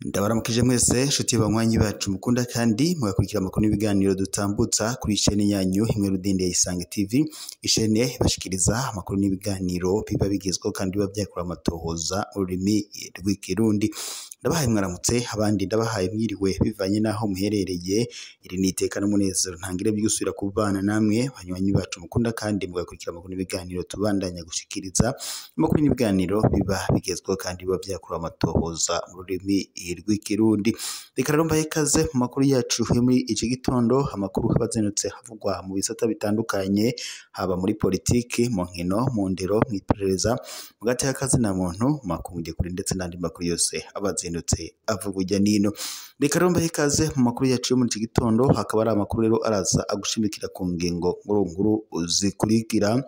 Ndabaramukije mwese nshuti banywanyi bacu mukunda kandi mugakurikira amakuru n'ibiganiro dutambutsa kuri chaîne yanyu imwe rudende ya Isange TV, ishene bashikiriza amakuru n'ibiganiro biba bigezweho kandi biba byakora amatohoza ururimi rw'ikirundi. Ndabahaye mwaramutse, abandi ndabahaye mwiriwe bivanye naho muherereye. Iri ni iteka n'umunezero ntangire by'usubira kubana namwe banywanyi bacu mukunda kandi mugakurikira amakuru n'ibiganiro tubandanya gushikiriza amakuru n'ibiganiro biba bigezweho kandi biba byakora amatohoza ururimi rw'ikirundi. Reka rero mbahe ikaze mu makuru yacu yo muri iki gitondo, amakuru abazindutse havugwa mu bisata bitandukanye, haba muri politiki, mu nkino, mu ndero, mu iperereza, mu gateka na muntu, mu makungu kuri ndetse n'andi makuru yose abazindutse avugwa ijya nino. Reka rero mbahe ikaze mu makuru yacu yo muri iki gitondo, hakaba ari amakuru rero araza agushimikira ku ngingo nkuru zikurikira.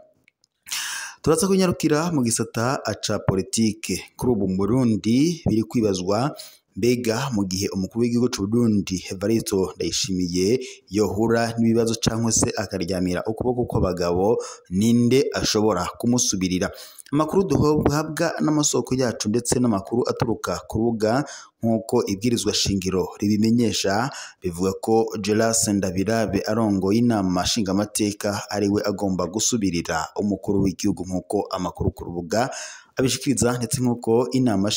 Turaza kunyarukira mu gisata ca politike. Kuri ubu mu Burundi biri kwibazwa mbega mu gihe umukuru w'igihugu cy'u Burundi Evariste Ndayishimiye yohura n'ibibazo cyangwa se akaryamira ukuboko kw'abagabo, ninde ashobora kumusubirira? Amakuru duhabwa n'amasoko yacu ndetse n'amakuru aturuka ku rubuga nk'uko ibwirizwa shingiro ribimenyesha, bivuga ko Geras Ndabirabe arongoye inama nshingamateka ariwe agomba gusubirira umukuru w'igihugu nk'uko amakuru ku rubuga abishikiriza, ndetse nk'uko inama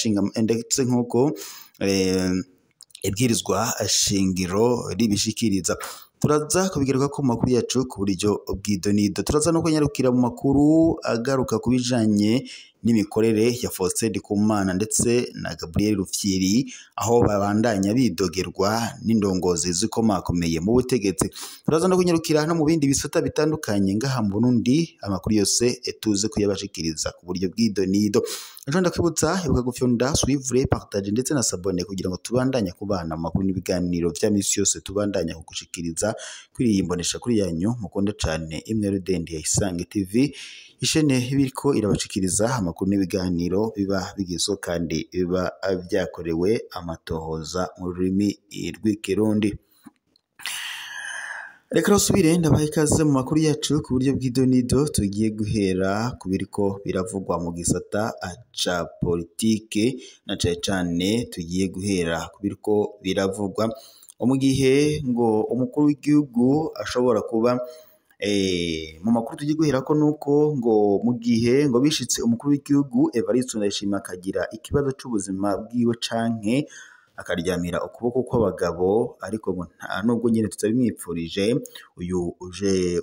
ndetse nk'uko ibwirizwa shingiro ribishikiriza. Turaza kubigaruka ku makuru yacu ku buryo bw'idonido. Turaza no kunyarukira mu makuru agaruka ku bijanye n'imikorere ya Faustin Ndikumana ndetse na Gabriel Rufyiri, aho babandanya bidogerwa n'indongozi zikomakomeye mu butegetsi. Turaza no kunyarukira no mu bindi bisata bitandukanye ngaha mu Burundi, amakuru yose tuze kuyabashikiriza ku buryo bw'idonido. Ejo ndakwibutsa ibuka gufyonda suivre, partage ndetse na s'abonner kugira ngo tubandanye kubana mu makuru n'ibiganiro vya misi yose tubandanya kugushikiriza kuri iyi mbonesha kuri yanyu mukunda cyane imwe rudende ya Isange TV, ishene biriko irabashikiriza amakuru n'ibiganiro biba bigizo kandi biba byakorewe amatohoza mu rurimi rw'ikirundi. Reka rusubire ndabaye ikaze mu makuru yacu ku buryo bw'idonido. Tugiye guhera ku biriko biravugwa mu gisata ca politike, na cyane tugiye guhera ku biriko biravugwa mu gihe ngo umukuru w'igihugu ashobora kuba mu makuru tugiye guhera ko nuko ngo mu gihe ngo bishitse umukuru w'igihugu Evariste Ndayishimiye akagira ikibazo c'ubuzima bwiwe canke akaryamira ukuboko kw'abagabo, ariko ngo nta nubwo nyine tutabimwipfurije, uyu uje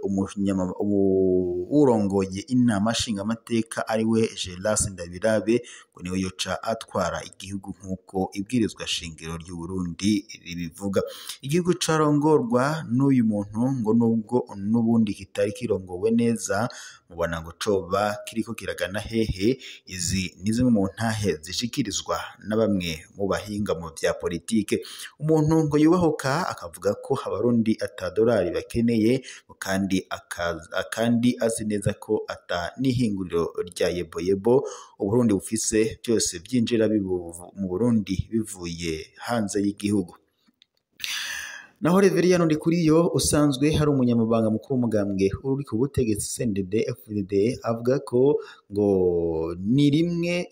urongoye inama nshingamateka ariwe Geras Ndabirabe ngo niwe yoca atwara igihugu nk'uko ibwirizwa shingiro ry'u Burundi ribivuga. Igihugu carongorwa n'uyu muntu ngo nubwo n'ubundi kitari kirongowe neza, mubona ngo coba kiriko kiragana hehe? Izi ni zimwe mu ntahe zishikirizwa na bamwe mu bahinga mu vya politike. Umuntu ngo yubahuka akavuga ko abarundi $1 bakeneye, kandi azi neza ko ata n'ihinguriro rya yeboyebo Uburundi bufise, byose byinjira mu Burundi bivuye hanze y'igihugu. Naho Reverien Ndikuriyo usanzwe hari umunyamabanga mukuru w'umugambwe uri ku butegetsi CNDD-FDD avuga ko ngo ni rimwe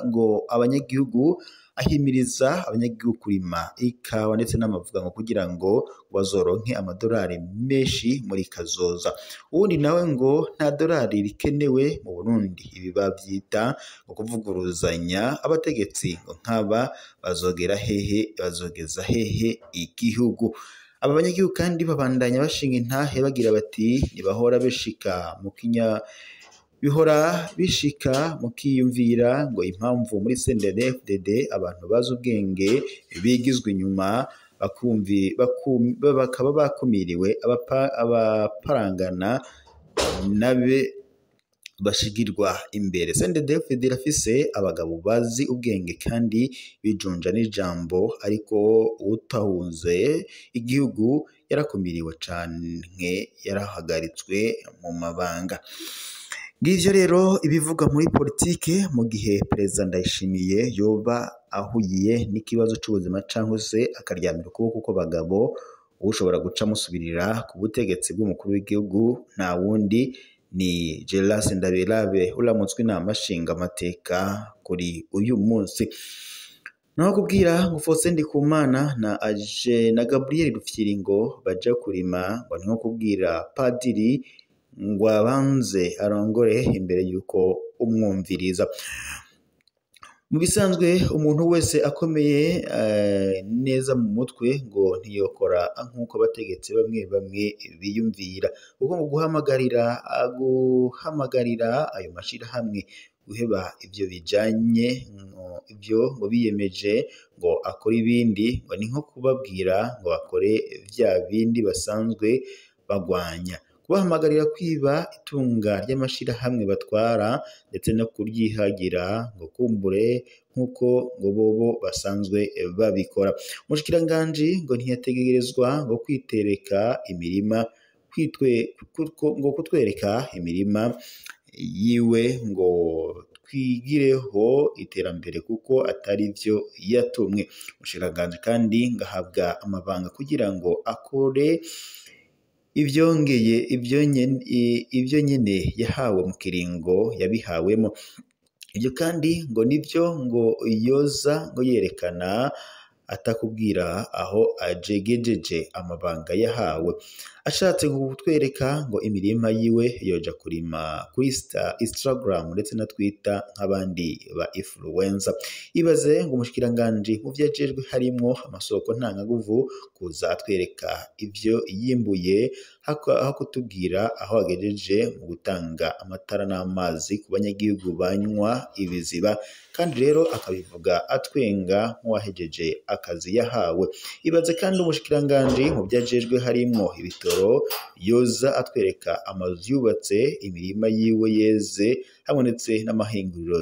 ngo abanyagihugu ahimiriza abanyagihugu kurima ikawa ndetse n'amavuga ngo kugira ngo bazoronke $1 menshi muri kazoza. Ubundi nawe ngo nta dolari rikenewe mu Burundi, ibi bavyita ngo kuvuguruzanya abategetsi ngo nk'aba bazogera hehe, bazogeza hehe igihugu. Aba banyagihugu kandi babandanya bashinga intahe bagira bati ntibahora bishika mukiyumvira ngo impamvu muri CNDD-FDD abantu bazi ubwenge bigizwe inyuma bakaba bakumiriwe, abaparangana nabe bashigirwa imbere. CNDD-FDD irafise abagabo bazi ubwenge kandi bijunja n'ijambo, ariko utahunze igihugu yarakumiriwe canke yarahagaritswe mu mabanga. Ngivyo rero ibivuga muri politike mu gihe Perezida Ndayishimiye yoba ahuye n'ikibazo c'ubuzima cyangwa se akaryamira ukuboko kw'abagabo, ushobora guca musubirira ku butegetsi bw'umukuru w'igihugu nta wundi ni Geras Ndabirabe uramutswe inama nshinga amateka kuri uyu munsi. Naho kubwira ngo Faustin Ndikumana na Gabriel Rufyiri baja kurima ngo niho kubwira padiri ngo abanze arongore imbere yuko umwumviriza. Mu bisanzwe umuntu wese akomeye neza mu mutwe ngo ntiyokora nk'uko abategetsi bamwe biyumvira, kuko ngo guhamagarira ayo mashirahamwe guheba ivyo bijanye ibyo ngo biyemeje ngo akora ibindi ngo ni nko kubabwira ngo bakore vya bindi basanzwe bagwanya. Kubahamagarira kwiba itunga ry'amashirahamwe batwara ndetse no kuryihagira ngo kumbure nk'uko ngo bobo basanzwe babikora. Umushikiranganji ngo ntiyategerezwa ngo kwitereka imirima ngo kutwereka imirima yiwe ngo twigireho iterambere kuko atari vyo yatumwe. Umushikiranganji kandi ngahabwa amabanga kugira ngo akore ivyongeye ibyo nyene yahawe mu kiringo yabihawemo. Ibyo kandi ngo nivyo ngo yoza ngo yerekana atakubwira aho ajegejeje amabanga yahawe. Ashatse kutwereka ngo imirima yiwe yoja kurima kuri Instagram ndetse na Twitter nk'abandi ba influencer. Ibaze ngo umushikiranganji mu vyajejwe harimwo amasoko ntangaguvu kuza atwereka ivyo yimbuye aho kutubwira aho agejeje mu gutanga amatara n'amazi ku banyagihugu banywa ibiziba, kandi rero akabivuga atwenga nk'uwahejeje akazi yahawe. Ibaze kandi umushikiranganji mu vyajejwe harimwo ibitoro yoza atwereka amazu yubatse, imirima yiwe yeze, habonetse n'amahinguriro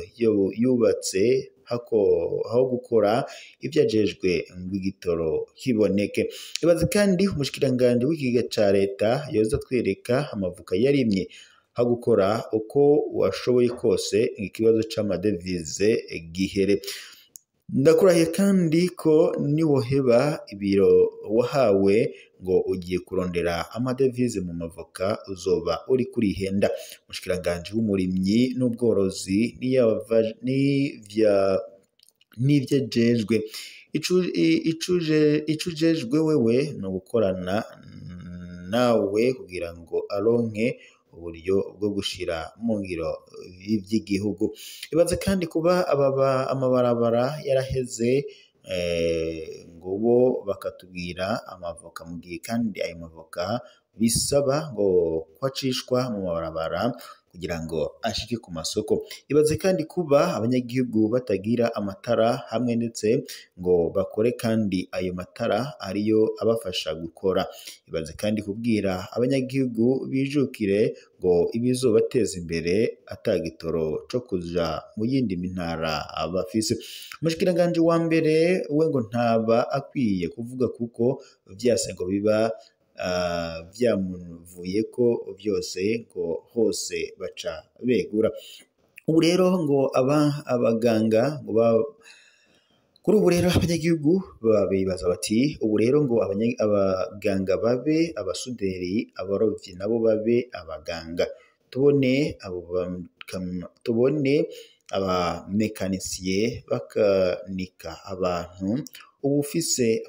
yubatse aho gukora ivyajejwe ngo igitoro kiboneke. Ibaze kandi umushikiranganji w'ikiga ca leta yoza atwereka amavuka yarimye aho gukora uko washoboye kose ikibazo c'amadevize gihere. Ndakurahiye kandi ko niwoheba ibiro wahawe ngo ugiye kurondera amadevize mu mavoka uzoba uri kurihenda. Umushikiranganji w'umurimyi n'ubworozi n'ivyajejwe icujejwe wewe no gukorana nawe kugira ngo aronke uburyo bwo gushira mu ngiro vy'igihugu. Ibaze kandi kuba amabarabara yaraheze ngo bo bakatubwira amavoka mu gihe kandi ayo mavoka bisaba ngo kwacishwa mu mabarabara kugira ngo ashike ku masoko. Ibaze kandi kuba abanyagihugu batagira amatara hamwe ndetse ngo bakore kandi ayo matara ariyo abafasha gukora. Ibaze kandi kubwira abanyagihugu bijukire ngo ibizobateza imbere atagitoro co kuja mu yindi mintara abafise. Umushikiranganji wa mbere we ngo ntaba akwiye kuvuga kuko vyase ngo biba vyamuvuye ko vyose ngo hose baca begura. Ubu rero ngo abaganga ngo kuri ubu rero abanyagihugu bibaza bati ubu rero ngo abaganga babe abasuderi, abarovyi nabo babe abaganga, tubone abamekanisiye bakanika abantu. Ubufise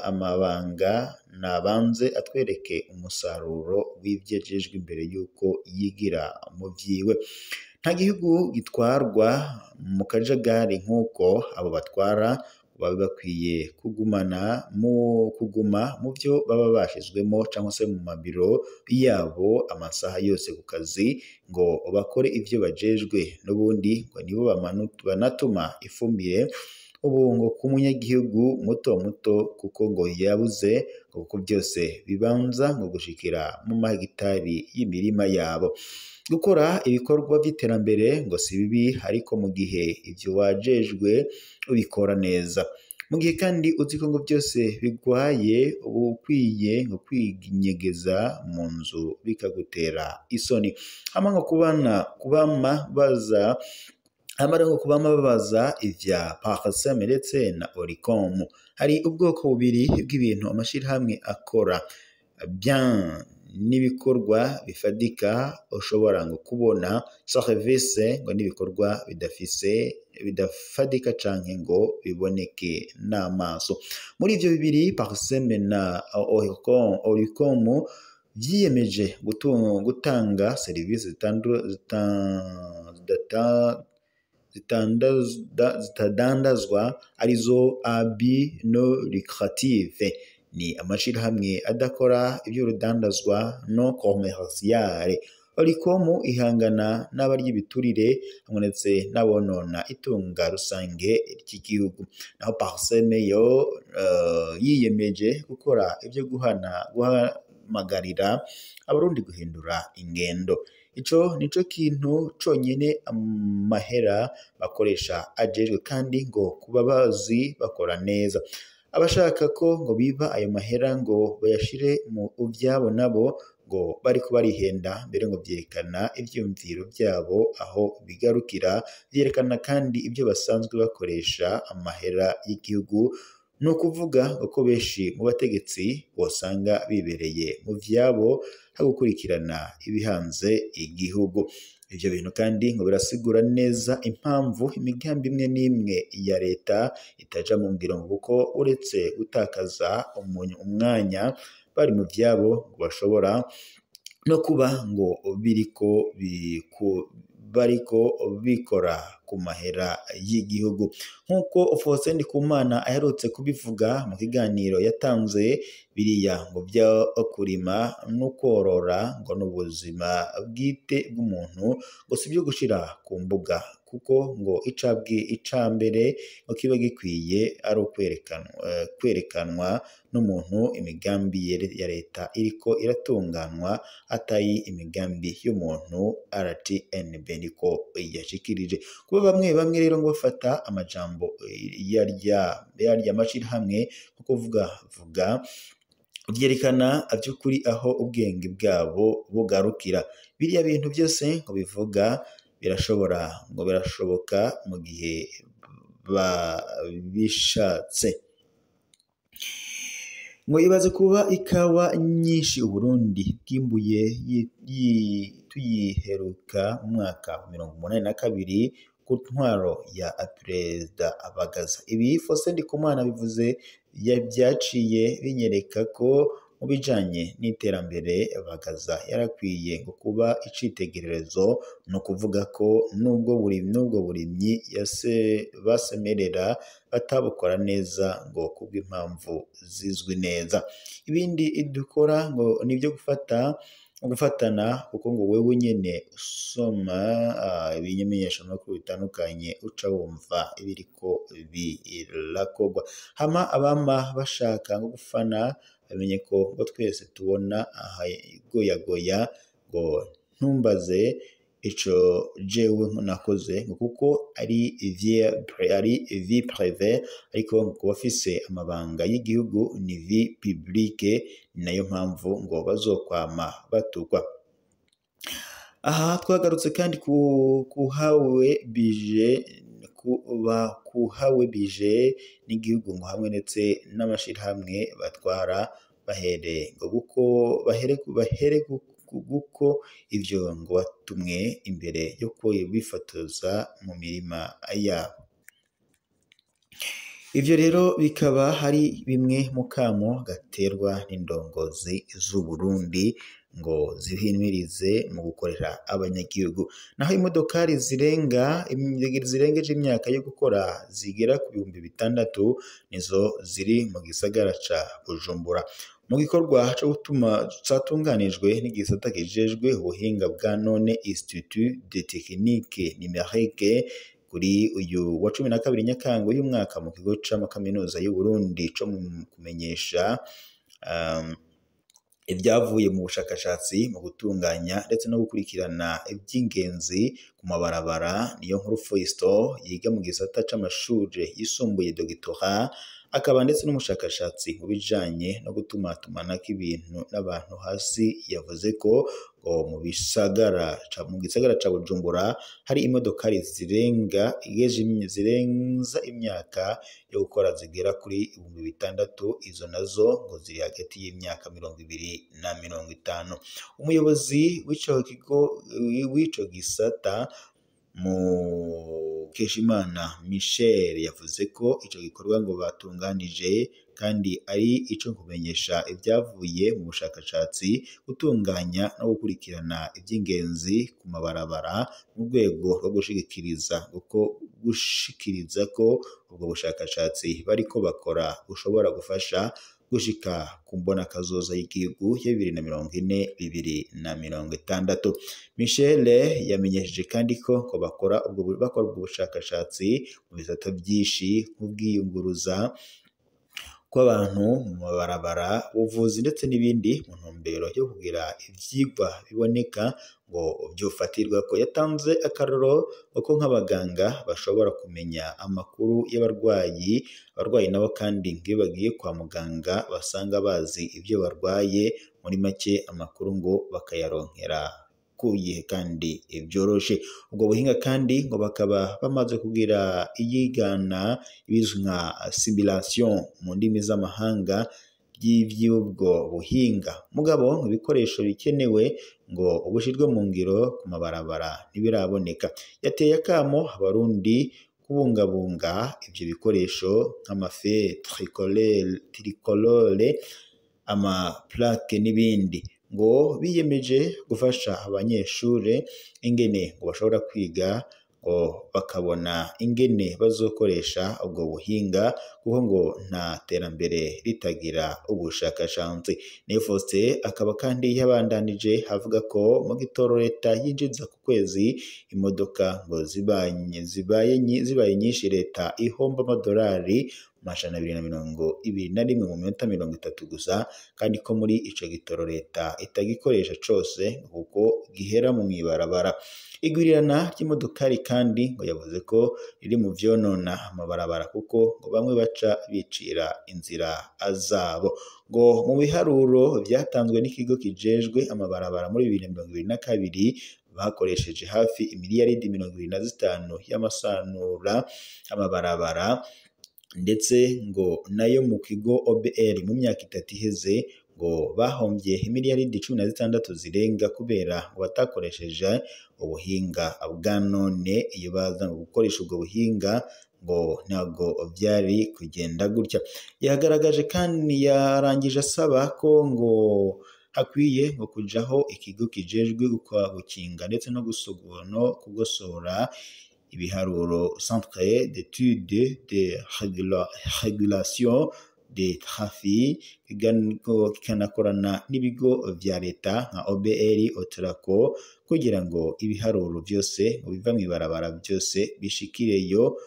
amabanga nabanze atwereke umusaruro w'ivyajejwe imbere yuko yigira mu vyiwe. Nta gihugu gitwarwa mu kajagari nk'uko abo batwara baba bakwiye kuguma mu vyo baba bashizwemo cyangwa se mu mabiro yabo amasaha yose ku kazi ngo bakore ivyo bajejwe, n'ubundi ngo nibo banatuma ifumbire ubu ngo ku munyagihugu muto muto kuko ngo yabuze kuko byose bibanza ngo gushikira mu mahegitari y'imirima yabo. Gukora ibikorwa by'iterambere ngo si bibi, ariko mu gihe ivyo wajejwe ubikora neza, mu gihe kandi uzi ko ngo byose bigwaye ubu ukwiye ngo kwinyegeza mu nzu bikagutera isoni. Hama ngo kubama baza amara ngo kubama babaza ivya Parsem ndetse na Oricom. Hari ubwoko bubiri bw'ibintu amashirahamwe akora bien n'ibikorwa bifadika ushobora ngo kubona service ngo n'ibikorwa bidafadika canke ngo biboneke n'amaso. Muri ivyo bibiri Parsem na Oricom vyiyemeje gutanga serivisi zitadandazwa arizo abi no lucrative, ni amashirahamwe adakora ivy'urudandazwa no commerciale. Oricom ihangana n'abarya ibiturire ndetse n'abonona itunga rusange ry'igihugu, naho Parsem yo yiyemeje gukora ivyo guhamagarira abarundi guhindura ingendo. Ico nico kintu conyene amahera bakoresha ajejwe, kandi ngo kuba bazi bakora neza. Abashaka ko ngo biba ayo mahera ngo bayashire mu vyabo nabo ngo bariko barihenda, mbere ngo vyerekana ivyumviro vyabo aho bigarukira, vyerekana kandi ibyo basanzwe bakoresha amahera y'igihugu. No kuvuga ko benshi mu bategetsi bosanga bibereye mu vyabo hagukurikirana ibihanze igihugu. Ivyo bintu kandi ngo birasigura neza impamvu imigambi imwe n'imwe ya leta itaja mu ngiro, kuko uretse gutakaza umwanya bari mu vyabo ngo bashobora no kuba ngo bariko bikora ku mahera y'igihugu, nk'uko Faustin Ndikumana aherutse kubivuga mu kiganiro yatanze. Biriya ngo byo kurima no korora ngo n'ubuzima bwite bw'umuntu ngo sibyo gushira ku mbuga, kuko ngo icambere ngo kiba gikwiye ari kwerekanwa n'umuntu imigambi ya leta iriko iratunganwa atayi imigambi y'umuntu. RTNB niko yashikirije. Kuba bamwe rero ngo bafata amajambo yarya amashirahamwe nko kuvuga vyerekana vy'ukuri aho ubwenge bwabo bugarukira. Biriya bintu byose ngo bivuga birashoboka mu gihe babishatse. Ngo ibaze kuba ikawa nyinshi Uburundi bwimbuye tuyiheruka mu mwaka wa 1982 ku ntwaro ya Perezida Bagaza. Ibi Faustin Ndikumana bivuze byaciye binyereka ko mu bijanye n'iterambere Bagaza yarakwiye ngo kuba icitegererezo, no kuvuga ko nubwo burimyi basemerera batabukora neza ngo kubw'impamvu zizwi neza. Ibindi dukora ngo nibyo gufatana, kuko ngo wewe nyene usoma ibimenyeshamakuru bitandukanye uca wumva ibiriko birakorwa. Hama abama bashaka ngo gufana bamenye ko ngo twese tubona aha goyagoya, ngo ntumbaze ico jewe nakoze ngo kuko ari vie prive, ariko kuba afise amabanga y'igihugu ni vie publique, nayo mpamvu ngo bazokwama batukwa. Aha twagarutse kandi kuhawe bije n'igihugu ngo hamwe ndetse n'amashirahamwe batwara bahere guko ivyo ngo batumwe imbere yo bifotoza mu mirima yabo. Ivyo rero bikaba hari bimwe mu kamo gaterwa n'indongozi z'u Burundi ngo zihimirize mu gukorera abanyagihugu. Naho imodokari zirengeje imyaka yo gukora zigera ku 6,000 nizo ziri mu gisagara ca Bujumbura, mu gikorwa cyo gutuma catunganijwe n'igisata kijejwe ubuhinga bwa none Institut de Technique Numérique kuri uyu wa 12 Nyakanga uyu mwaka mu kigo c'amakaminuza y'u Burundi co kumenyesha ibyavuye mu bushakashatsi mu gutunganya ndetse no gukurikirana iby'ingenzi ku mabarabara. Niyo nkuru Foisto yiga mu gisata c'amashure yisumbuye Dogitorat, akaba ndetse n'umushakashatsi mu bijanye no gutumatumanako ibintu n'abantu hasi, yavuze ko ngo mu gisagara ca Bujumbura hari imodokari zirenza imyaka yo gukora zigera kuri 6,000, izo nazo ngo ziri hagati y'imyaka 20 na 50. Umuyobozi w'ico gisata Mukeshimana Michel yavuze ko ico gikorwa ngo batunganije kandi ari ico kumenyesha ibyavuye mu bushakashatsi, gutunganya no gukurikirana iby'ingenzi ku mabarabara mu rwego rwo gushikiriza ko ubwo bushakashatsi bariko bakora bushobora gufasha gushika ku mbonakazoza y'igihugu ya 2040-2060. Michel yamenyesheje kandi ko bakora ubwo bushakashatsi mu bisata byinshi nk'ubwiyunguruza kw'abantu mu mabarabara, ubuvuzi ndetse n'ibindi mu ntumbero yo kugira ivyigwa biboneka ngo byofatirwa ko. Yatanze akaroro ko nk'abaganga bashobora kumenya amakuru y'abarwayi nabo kandi ngiyo bagiye kwa muganga basanga bazi ibyo barwaye, muri make amakuru ngo bakayaronkera kuyihe kandi byoroshe. Ubwo buhinga kandi ngo bakaba bamaze kugira iyigana ibizwi nka simulation mu ndimi z'amahanga ry'ivy'ubwo buhinga. Mugabo ibikoresho bikenewe ngo ubushirwe mu ngiro ku mabarabara ntibiraboneka. Yateye akamo abarundi kubungabunga ivyo bikoresho nk'amafe tricolore, amaplaque n'ibindi, ngo biyemeje gufasha abanyeshure ingene ngo bashobora kwiga ngo bakabona ingene bazokoresha ubwo buhinga, kuko ngo nta terambere ritagira ubushakashatsi. Faustin akaba kandi yabandanije avuga ko mu gitoro leta yinjiza ku kwezi imodoka ngo zibaye nyinshi, leta ihomba amadolari 221 mu minota 30 gusa, kandi ko muri ico gitoro leta itagikoresha cose kuko gihera mu ibarabara. Igwirirana ry'imodokari kandi ngo yavuze ko riri mu vyonona amabarabara, kuko ngo bamwe baca bicira inzira azabo. Ngo mu biharuro vyatanzwe n'ikigo kijejwe amabarabara muri 2022 bakoresheje hafi imiliyaridi 25 y'amasanura amabarabara, ndetse ngo nayo mu kigo OBR mu myaka 3 iheze ngo bahombye imiliyaridi 16 zirenga kubera ngo batakoresheje ubuhinga bwa none. Iyo baza gukoresha ubwo buhinga ngo ntabwo byari kugenda gutya. Yagaragaje kandi yarangije asaba ko ngo hakwiye ngo kujaho ikigo kijejwe gukinga ndetse no kugosora ibiharuro, Centre d'études de régulation de trafic, kikanakorana n'ibigo vya leta nka OBR, Otraco, kugira ngo ibiharuro byose ngo biva mu ibarabara byose bishikireyo,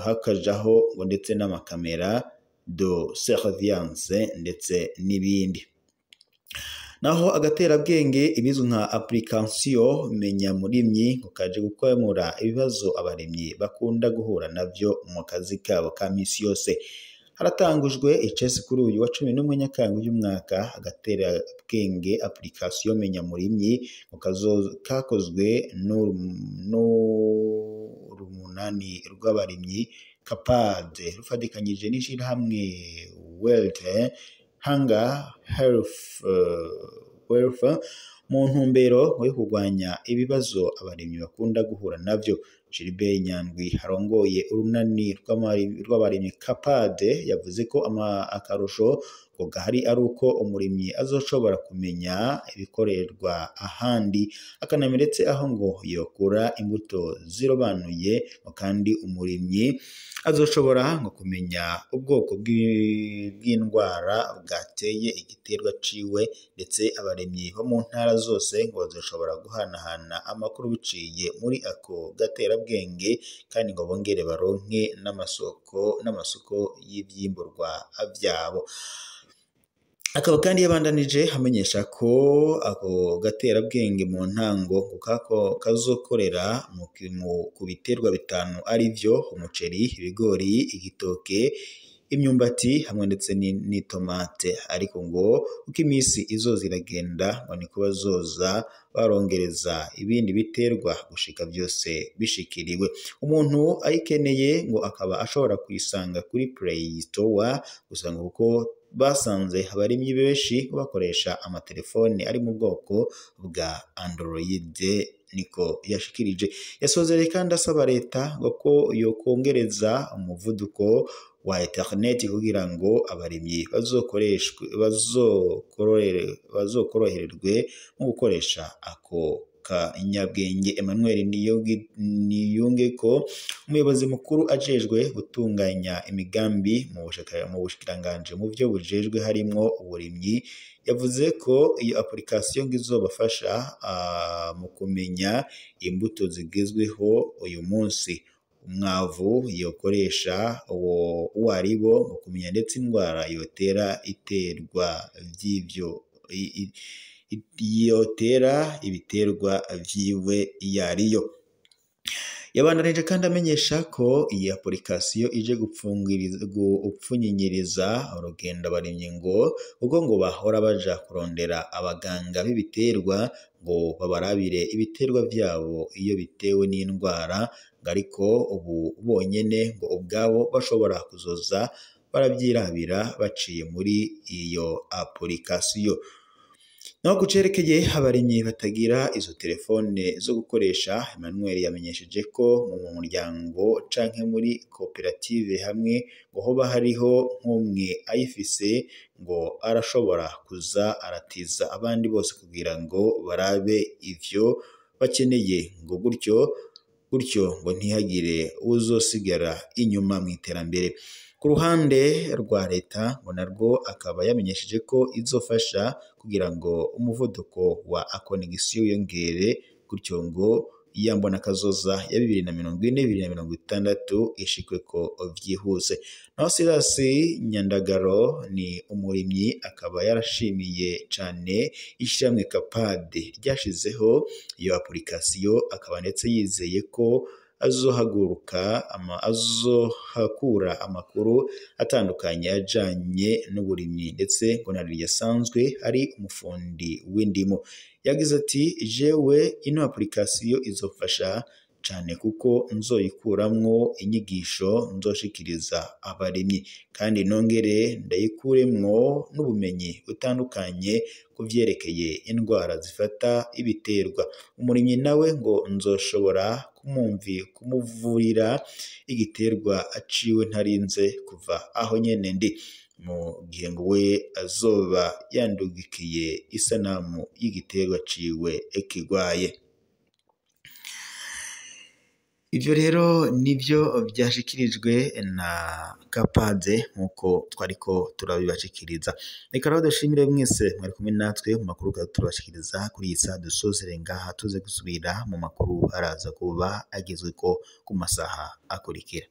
hakajaho ngo ndetse n'amakamera de surveillance ndetse n'ibindi. Naho agaterabwenge ibizwi nka application menya murimyi ngo kaje gukemura ibibazo abaremyi bakunda guhura navyo mu kazi kabo ka misi yose. Haratangujwe icesi kuri uyu wa 11 Nyakanga y'umwaka agaterabwenge application menya murimyi ngo kakozwe n'urumunani rw'abarimyi Capade rufadikanyije n'ishirahamwe World Hunger Health mu ntumbero yo kurwanya ibibazo abarimyi bakunda guhura navyo. Gilbert Nyandwi harongoye urunani rw'abarimyi Capade yavuze ko akarusho ngo gahari ari uko umurimyi azoshobora kumenya ibikorerwa ahandi, akanameretse aho ngo yokura imbuto zirobanuye, kandi umurimyi azoshobora ngo kumenya ubwoko bw'indwara bwateye igiterwa ciwe, ndetse abaremyi bo mu ntara zose ngo bazoshobora guhanahana amakuru biciye muri ako gaterabwenge, kandi ngo bongere baronke n'amasoko y'ivyimburwa vyabo. Akaba kandi yabandanije amenyesha ko ako gaterabwenge mu ntango kazokorera ku biterwa 5 ari vyo: umuceri, ibigori, igitoke, imyumbati hamwe ndetse n'itomate, ariko ngo uko iminsi izoza iragenda ngo niko bazoza barongereza ibindi biterwa gushika byose bishikiriwe. Umuntu ayikeneye ngo akaba ashobora kuyisanga kuri Play Store, gusa ngo kuko basanze abarimyi benshi bakoresha amatelefone ari mu bwoko bwa Android, niko yashikirije. Yasozereye kandi asaba leta ngo ko yokongereza umuvuduko wa internet kugira ngo abarimyi bazokorohererwe mu gukoresha ako kanyabwenge. Emmanuel Niyungeko, umuyobozi mukuru ajejwe gutunganya imigambi mu bushikiranganje mu byo bujejwe harimwo uburimyi, yavuze ko iyo application ngizobafasha mu kumenya imbuto zigezweho uyu munsi, umwavu yokoresha uwo aribo, mu kumenya ndetse indwara yotera ibiterwa vyiwe yariyo. Yabandanije kandi amenyesha ko iyi application ije gupfunyinyiriza urugendo abarimyi ngo ubwo ngo bahora baja kurondera abaganga b'ibiterwa ngo babarabire ibiterwa vyabo iyo bitewe n'indwara, ariko ubu bonyene ngo ubwabo bashobora kuzoza baravyirabira baciye muri iyo application. Naho kucerekeye abarimyi batagira izo telefone zo gukoresha, Emmanuel yamenyesheje ko mu muryango canke muri koperative hamwe ngo hoba hariho nk'umwe ayifise ngo arashobora kuza aratiza abandi bose kugira ngo barabe ivyo bakeneye, ngo gutyo ngo ntihagire uzosigara inyuma mu iterambere. Ku ruhande rwa leta ngo narwo akaba yamenyesheje ko izofasha kugira ngo umuvuduko wa connection yongere, gutyo ngo iyambona kazoza ya 2040-2060 ishikwe ko vyihuse. Naho Silas Nyandagaro ni umurimyi, akaba yarashimiye cane ishyirahamwe Capad ryashizeho iyo application, akaba ndetse yizeye ko azohakura amakuru atandukanye ajanye n'uburimyi, ndetse ngo nari yasanzwe ari umufundi w'indimo. Yagize ati jewe ino application izofasha cane kuko nzoyikuramwo inyigisho nzoshikiriza abarimyi, kandi nongere ndayikuremwo n'ubumenyi butandukanye kuvyerekeye indwara zifata ibiterwa. Umurimyi nawe ngo nzoshobora kumuvurira igiterwa aciwe ntarinze kuva aho nyene ndi, mu gihe ngo we azoba yandugikiye isanamu y'igiterwa ciwe ekigwaye. Ivyo rero nivyo vyashikirijwe na Capad nkuko twariko turabibashikiriza. Reka rero dushimire mwese mwari kumwe natwe mu makuru turabashikiriza kuri iyi saha dusozere ngaha, tuze gusubira mu makuru araza kuba agezweko ku masaha akurikira.